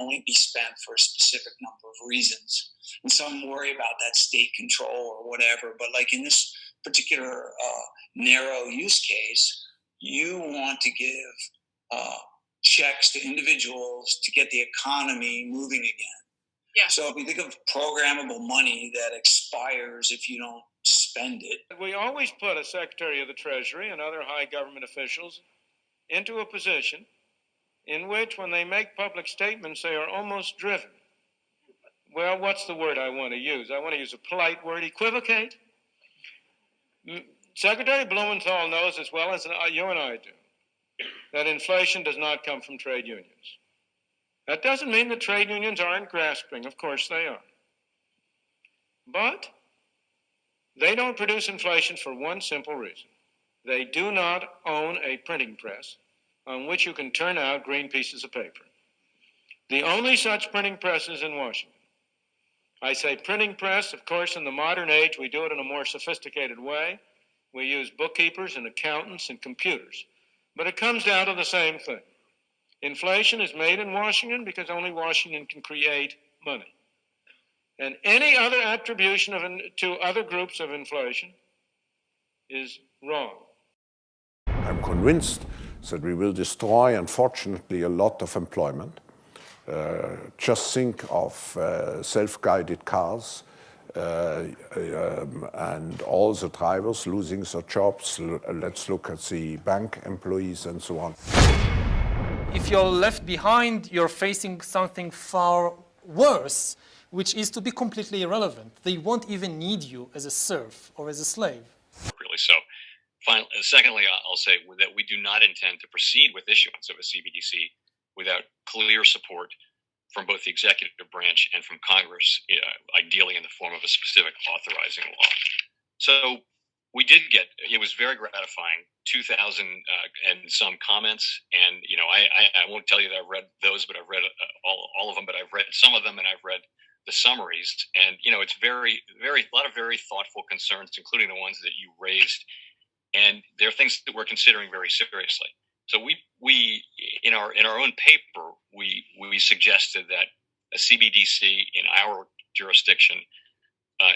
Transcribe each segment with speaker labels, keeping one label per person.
Speaker 1: only be spent for a specific number of reasons. And some worry about that state control or whatever. But like in this particular narrow use case, you want to give checks to individuals to get the economy moving again.
Speaker 2: Yeah.
Speaker 1: So if you think of programmable money that expires if you don't spend it.
Speaker 3: We always put a Secretary of the Treasury and other high government officials into a position in which, when they make public statements, they are almost driven. Well, what's the word I want to use? I want to use a polite word, equivocate. Secretary Blumenthal knows as well as you and I do that inflation does not come from trade unions. That doesn't mean that trade unions aren't grasping. Of course they are. But they don't produce inflation for one simple reason. They do not own a printing press on which you can turn out green pieces of paper. The only such printing press is in Washington. I say printing press, of course, in the modern age, we do it in a more sophisticated way. We use bookkeepers and accountants and computers. But it comes down to the same thing. Inflation is made in Washington because only Washington can create money. And any other attribution to other groups of inflation is wrong.
Speaker 4: I'm convinced that we will destroy, unfortunately, a lot of employment. Just think of self-guided cars and all the drivers losing their jobs. Let's look at the bank employees and so on.
Speaker 5: If you're left behind, you're facing something far worse, which is to be completely irrelevant. They won't even need you as a serf or as a slave.
Speaker 6: Really so. Finally, secondly, I'll say that we do not intend to proceed with issuance of a CBDC without clear support from both the executive branch and from Congress, ideally in the form of a specific authorizing law. So we did get, it was very gratifying, 2,000 and some comments. And, I won't tell you that I've read those, but I've read all of them, but I've read some of them and I've read the summaries. And, it's a lot of very thoughtful concerns, including the ones that you raised. And there are things that we're considering very seriously. So we in our own paper, we suggested that a CBDC in our jurisdiction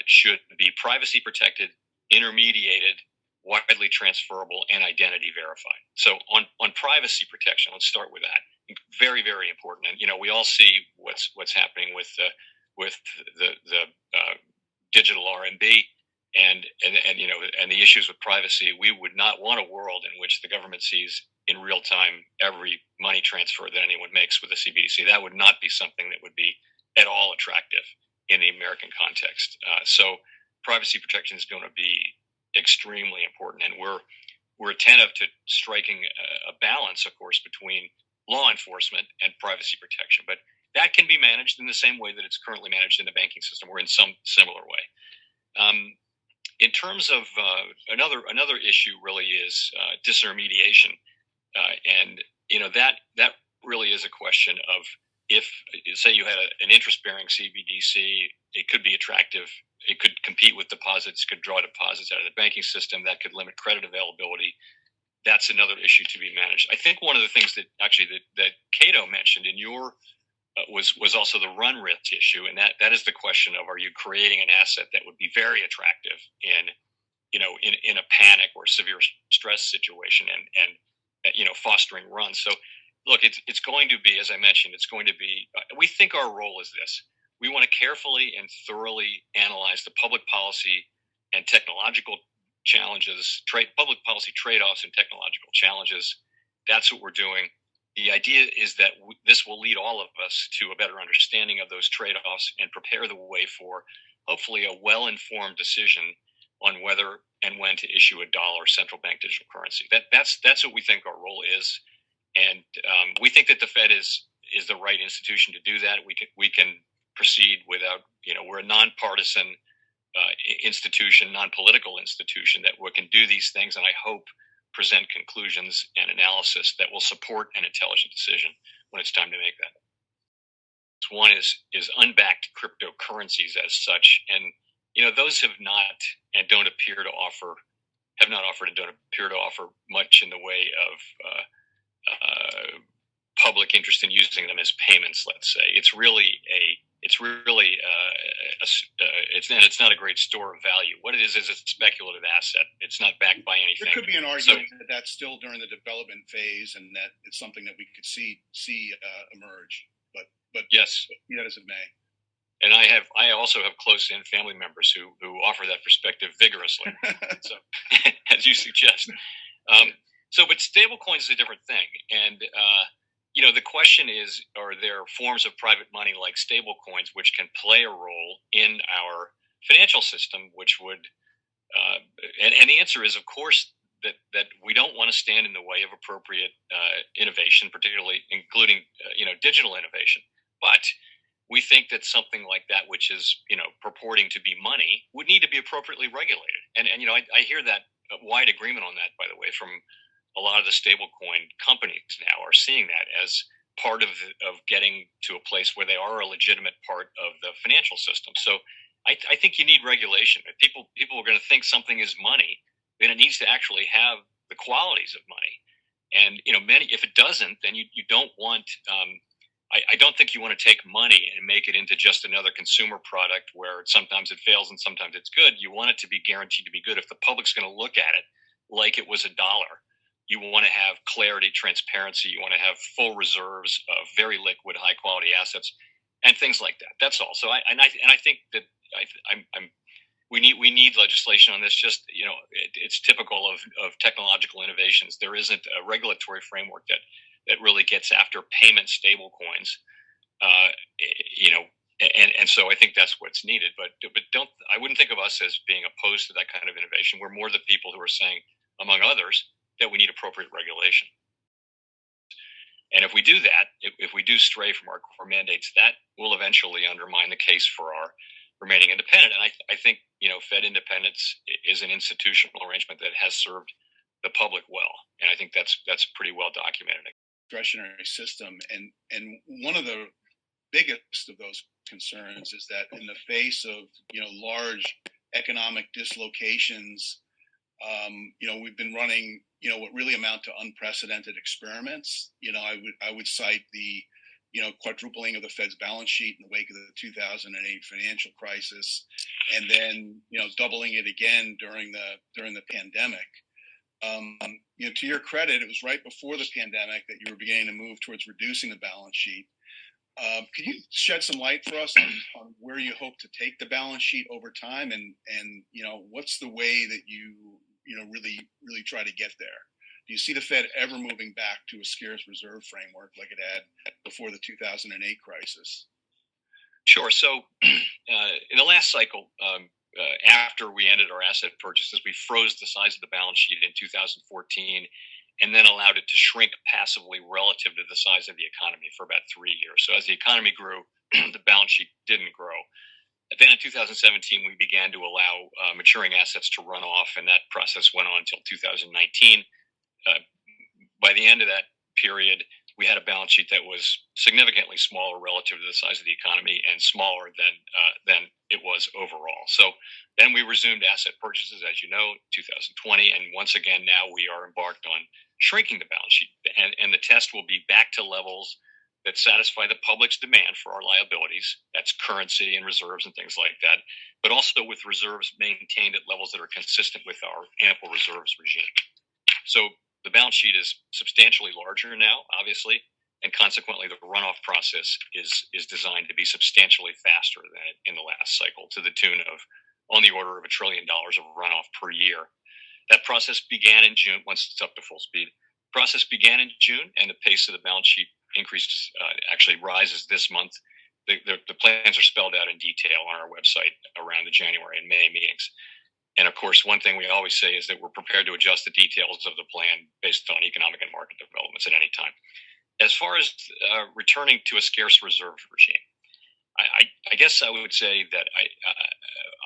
Speaker 6: should be privacy protected, intermediated, widely transferable, and identity verified. So on privacy protection, let's start with that. Very, very important. And we all see what's happening with the digital RMB. And the issues with privacy. We would not want a world in which the government sees in real time every money transfer that anyone makes with a CBDC. That would not be something that would be at all attractive in the American context. So privacy protection is going to be extremely important, and we're attentive to striking a balance, of course, between law enforcement and privacy protection. But that can be managed in the same way that it's currently managed in the banking system, or in some similar way. In terms of another issue, really is disintermediation, and that really is a question of, if say you had an interest-bearing CBDC, it could be attractive. It could compete with deposits, could draw deposits out of the banking system. That could limit credit availability. That's another issue to be managed. I think one of the things that Cato mentioned in your was also the run risk issue, and that is the question of, are you creating an asset that would be very attractive in a panic or severe stress situation, and fostering runs. So look, it's going to be, as I mentioned, we think our role is this. We want to carefully and thoroughly analyze the public policy and technological challenges, public policy trade-offs and technological challenges. That's what we're doing. The idea is that this will lead all of us to a better understanding of those trade-offs and prepare the way for, hopefully, a well-informed decision on whether and when to issue a dollar central bank digital currency. That's what we think our role is, and we think that the Fed is the right institution to do that. We can proceed without, we're a nonpartisan institution, non-political institution that we can do these things, and I hope present conclusions and analysis that will support an intelligent decision when it's time to make that. One is unbacked cryptocurrencies as such, and those have not and don't appear to offer, have not offered and don't appear to offer much in the way of public interest in using them as payments. Let's say it's not a great store of value. What it is a speculative asset. It's not backed by anything.
Speaker 2: There could be an argument that that's still during the development phase, and that it's something that we could see emerge. But
Speaker 6: yes,
Speaker 2: be that as it may.
Speaker 6: And I also have close-in family members who offer that perspective vigorously. So, as you suggest. But stablecoins is a different thing, and the question is, are there forms of private money like stablecoins which can play a role in our financial system, which would, and the answer is, of course, that we don't want to stand in the way of appropriate innovation, particularly including digital innovation, but we think that something like that, which is purporting to be money, would need to be appropriately regulated. And I hear that wide agreement on that, by the way, from a lot of the stablecoin companies now are seeing that as part of getting to a place where they are a legitimate part of the financial system. So I think you need regulation. If people are going to think something is money, then it needs to actually have the qualities of money. And if it doesn't, then you don't want. I don't think you want to take money and make it into just another consumer product where sometimes it fails and sometimes it's good. You want it to be guaranteed to be good. If the public's going to look at it like it was $1, you want to have clarity, transparency. You want to have full reserves of very liquid, high quality assets, and things like that. That's all. So I think that we need legislation on this. Just it's typical of technological innovations. There isn't a regulatory framework that really gets after payment stable coins. And so I think that's what's needed. But I wouldn't think of us as being opposed to that kind of innovation. We're more the people who are saying, among others, that we need appropriate regulation. And if we do that, if we do stray from our core mandates, that will eventually undermine the case for our remaining independent. And I think Fed independence is an institutional arrangement that has served the public well, and I think that's pretty well documented.
Speaker 2: Discretionary system, and one of the biggest of those concerns is that in the face of large economic dislocations, we've been running what really amount to unprecedented experiments. I would cite the quadrupling of the Fed's balance sheet in the wake of the 2008 financial crisis, and then doubling it again during the pandemic. To your credit, it was right before the pandemic that you were beginning to move towards reducing the balance sheet. Could you shed some light for us on where you hope to take the balance sheet over time, and what's the way that you really try to get there? Do you see the Fed ever moving back to a scarce reserve framework like it had before the 2008 crisis?
Speaker 6: Sure. So in the last cycle, after we ended our asset purchases, we froze the size of the balance sheet in 2014 and then allowed it to shrink passively relative to the size of the economy for about 3 years. So as the economy grew, the balance sheet didn't grow. Then in 2017, we began to allow maturing assets to run off, and that process went on until 2019. By the end of that period, we had a balance sheet that was significantly smaller relative to the size of the economy and smaller than it was overall. So then we resumed asset purchases, as you know, 2020. And once again, now we are embarked on shrinking the balance sheet. And the test will be back to levels that satisfy the public's demand for our liabilities. That's currency and reserves and things like that, but also with reserves maintained at levels that are consistent with our ample reserves regime. So the balance sheet is substantially larger now, obviously, and consequently the runoff process is designed to be substantially faster than in the last cycle, to the tune of on the order of $1 trillion of runoff per year. That process began in June. Once it's up to full speed, process began in June, and the pace of the balance sheet increases actually rises this month. The plans are spelled out in detail on our website around the January and May meetings. And of course, one thing we always say is that we're prepared to adjust the details of the plan based on economic and market developments at any time. As far as returning to a scarce reserve regime, I guess I would say that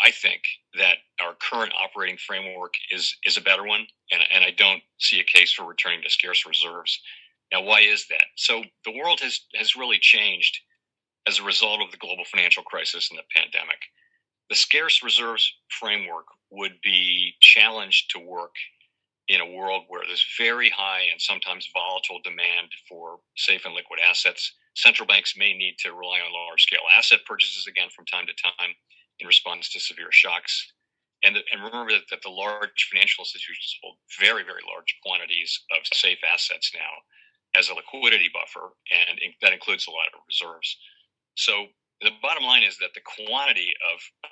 Speaker 6: I think that our current operating framework is a better one, and I don't see a case for returning to scarce reserves. Now, why is that? So the world has really changed as a result of the global financial crisis and the pandemic. The scarce reserves framework would be challenged to work in a world where there's very high and sometimes volatile demand for safe and liquid assets, central banks may need to rely on large-scale asset purchases again from time to time in response to severe shocks. And remember that the large financial institutions hold very, very large quantities of safe assets now as a liquidity buffer, and that includes a lot of reserves. So the bottom line is that the quantity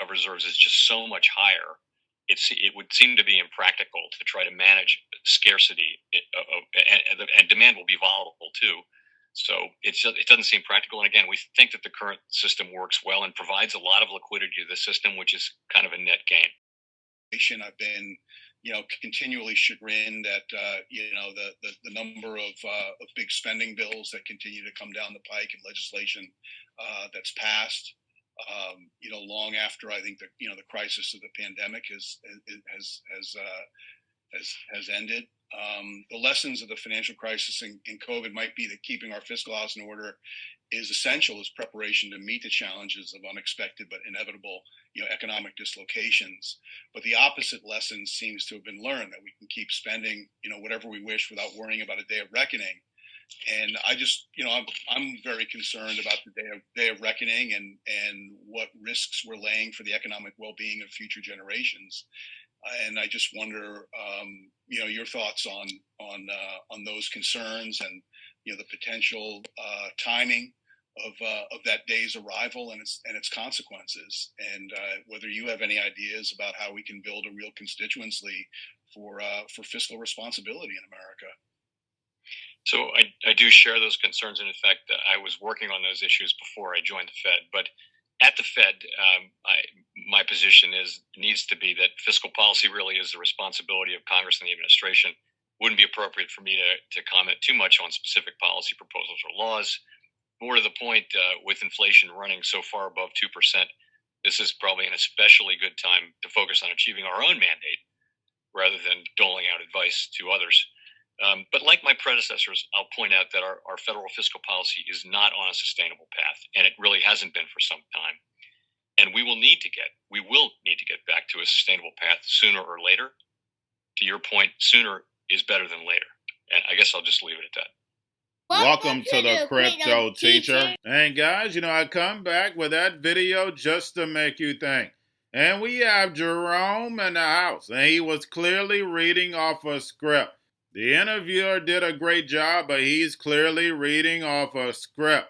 Speaker 6: of reserves is just so much higher. It would seem to be impractical to try to manage scarcity, and demand will be volatile too. So it doesn't seem practical. And again, we think that the current system works well and provides a lot of liquidity to the system, which is kind of a net gain.
Speaker 2: I've been, continually chagrined at, the number of big spending bills that continue to come down the pike and legislation that's passed. Long after I think that the crisis of the pandemic has ended. The lessons of the financial crisis and COVID might be that keeping our fiscal house in order is essential as preparation to meet the challenges of unexpected but inevitable economic dislocations. But the opposite lesson seems to have been learned, that we can keep spending whatever we wish without worrying about a day of reckoning. And I just, I'm very concerned about the day of reckoning and what risks we're laying for the economic well-being of future generations. And I just wonder, your thoughts on those concerns and the potential timing of that day's arrival and its consequences, and whether you have any ideas about how we can build a real constituency for fiscal responsibility in America.
Speaker 6: So I do share those concerns, and in fact, I was working on those issues before I joined the Fed. But at the Fed, my position needs to be that fiscal policy really is the responsibility of Congress and the administration. Wouldn't be appropriate for me to comment too much on specific policy proposals or laws. More to the point, with inflation running so far above 2%, this is probably an especially good time to focus on achieving our own mandate rather than doling out advice to others. But like my predecessors, I'll point out that our federal fiscal policy is not on a sustainable path, and it really hasn't been for some time. And we will need to get back to a sustainable path sooner or later. To your point, sooner is better than later. And I guess I'll just leave it at that.
Speaker 7: Welcome to the Crypto Teacher. And guys, I come back with that video just to make you think. And we have Jerome in the house, and he was clearly reading off a script. The interviewer did a great job, but he's clearly reading off a script.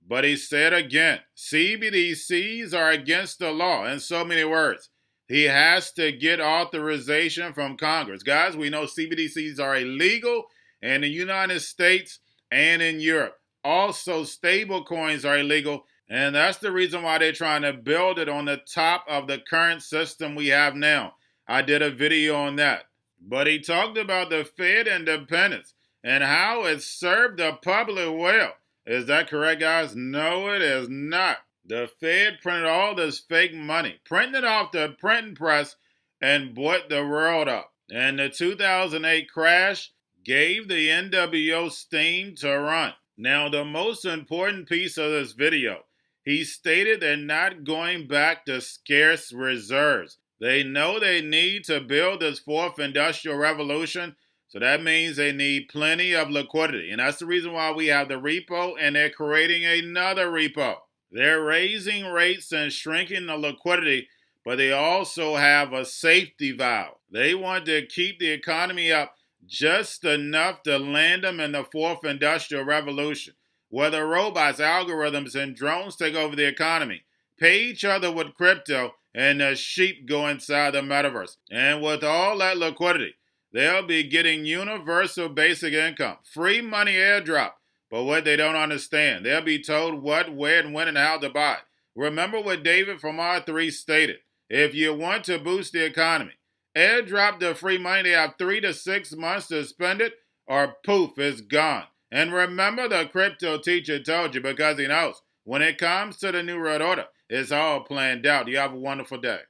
Speaker 7: But he said again, CBDCs are against the law, in so many words. He has to get authorization from Congress. Guys, we know CBDCs are illegal in the United States and in Europe. Also, stablecoins are illegal, and that's the reason why they're trying to build it on the top of the current system we have now. I did a video on that. But he talked about the Fed independence and how it served the public well. Is that correct, guys? No, it is not. The Fed printed all this fake money, printed off the printing press, and bought the world up. And the 2008 crash gave the NWO steam to run. Now, the most important piece of this video, he stated they're not going back to scarce reserves. They know they need to build this fourth industrial revolution, so that means they need plenty of liquidity. And that's the reason why we have the repo, and they're creating another repo. They're raising rates and shrinking the liquidity, but they also have a safety valve. They want to keep the economy up just enough to land them in the fourth industrial revolution, where the robots, algorithms, and drones take over the economy, pay each other with crypto, and the sheep go inside the metaverse. And with all that liquidity, they'll be getting universal basic income, free money airdrop. But what they don't understand, they'll be told what, where, and when, and how to buy. Remember what David from R3 stated. If you want to boost the economy, airdrop the free money. They have 3 to 6 months to spend it, or poof, it's gone. And remember, the Crypto Teacher told you, because he knows when it comes to the New World Order, it's all planned out. You have a wonderful day.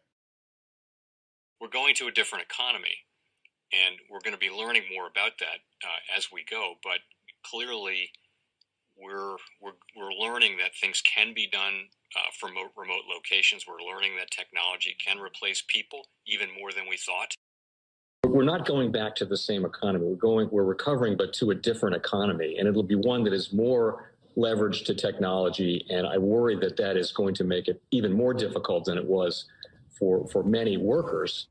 Speaker 6: We're going to a different economy, and we're going to be learning more about that as we go. But clearly, we're learning that things can be done from remote locations. We're learning that technology can replace people even more than we thought.
Speaker 8: We're not going back to the same economy. We're recovering, but to a different economy, and it'll be one that is more leveraged to technology. And I worry that that is going to make it even more difficult than it was for many workers.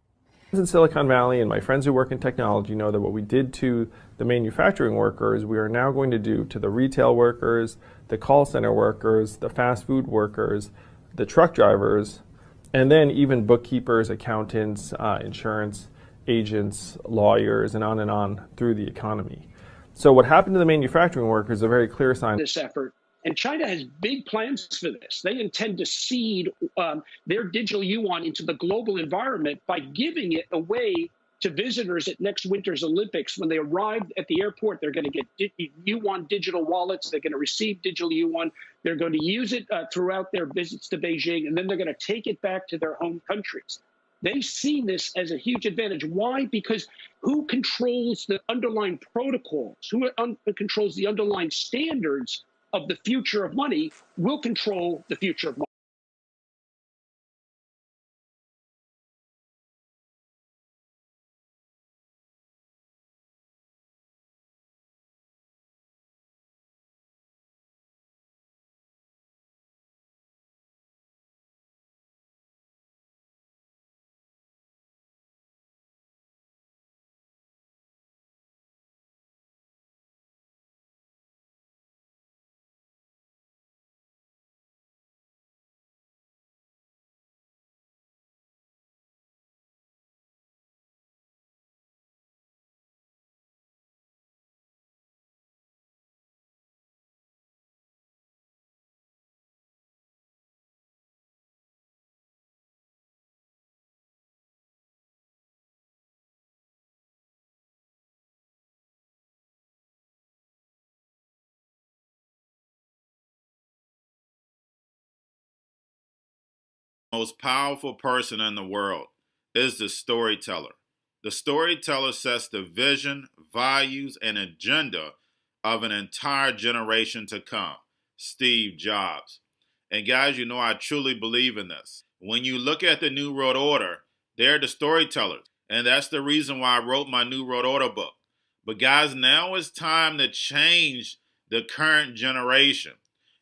Speaker 9: In Silicon Valley, and my friends who work in technology know that what we did to the manufacturing workers, we are now going to do to the retail workers, the call center workers, the fast food workers, the truck drivers, and then even bookkeepers, accountants, insurance agents, lawyers, and on through the economy. So what happened to the manufacturing workers is a very clear sign.
Speaker 10: This effort. And China has big plans for this. They intend to seed their digital yuan into the global environment by giving it away to visitors at next winter's Olympics. When they arrive at the airport, they're going to get yuan digital wallets. They're going to receive digital yuan. They're going to use it throughout their visits to Beijing, and then they're going to take it back to their home countries. They see this as a huge advantage. Why? Because who controls the underlying protocols, who controls the underlying standards of the future of money will control the future of money.
Speaker 7: Most powerful person in the world is the storyteller. The storyteller sets the vision, values, and agenda of an entire generation to come. Steve Jobs. And guys, you know I truly believe in this. When you look at the New World Order, they're the storytellers. And that's the reason why I wrote my New World Order book. But guys, now it's time to change the current generation.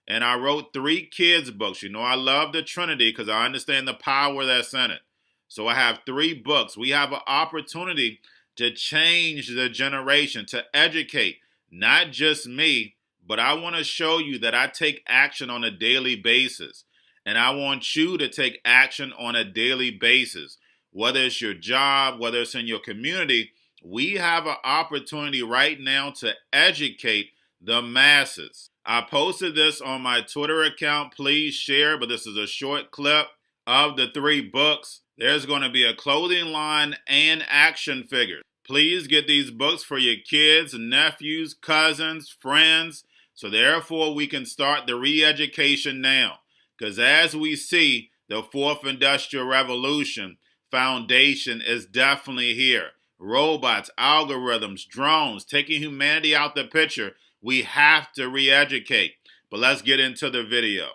Speaker 7: And I wrote 3 kids' books. You know, I love the Trinity because I understand the power that's in it. So I have 3 books. We have an opportunity to change the generation, to educate, not just me, but I want to show you that I take action on a daily basis. And I want you to take action on a daily basis. Whether it's your job, whether it's in your community, we have an opportunity right now to educate the masses. I posted this on my Twitter account. Please share, but this is a short clip of the 3 books. There's going to be a clothing line and action figures. Please get these books for your kids, nephews, cousins, friends, so therefore we can start the re-education now. Because as we see, the 4th Industrial Revolution foundation is definitely here. Robots, algorithms, drones, taking humanity out the picture. We have to re-educate. But let's get into the video.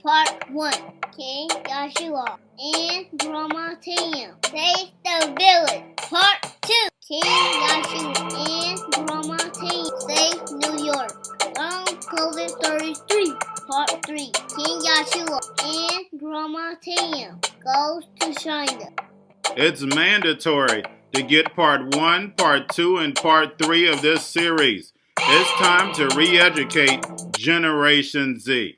Speaker 11: Part 1. King Joshua and Grandma Tam save the village. Part 2. King Joshua and Grandma Tam save New York from COVID-33. Part 3. King Joshua and Grandma Tam goes to China.
Speaker 7: It's mandatory to get part 1, part 2, and part 3 of this series. It's time to re-educate Generation Z.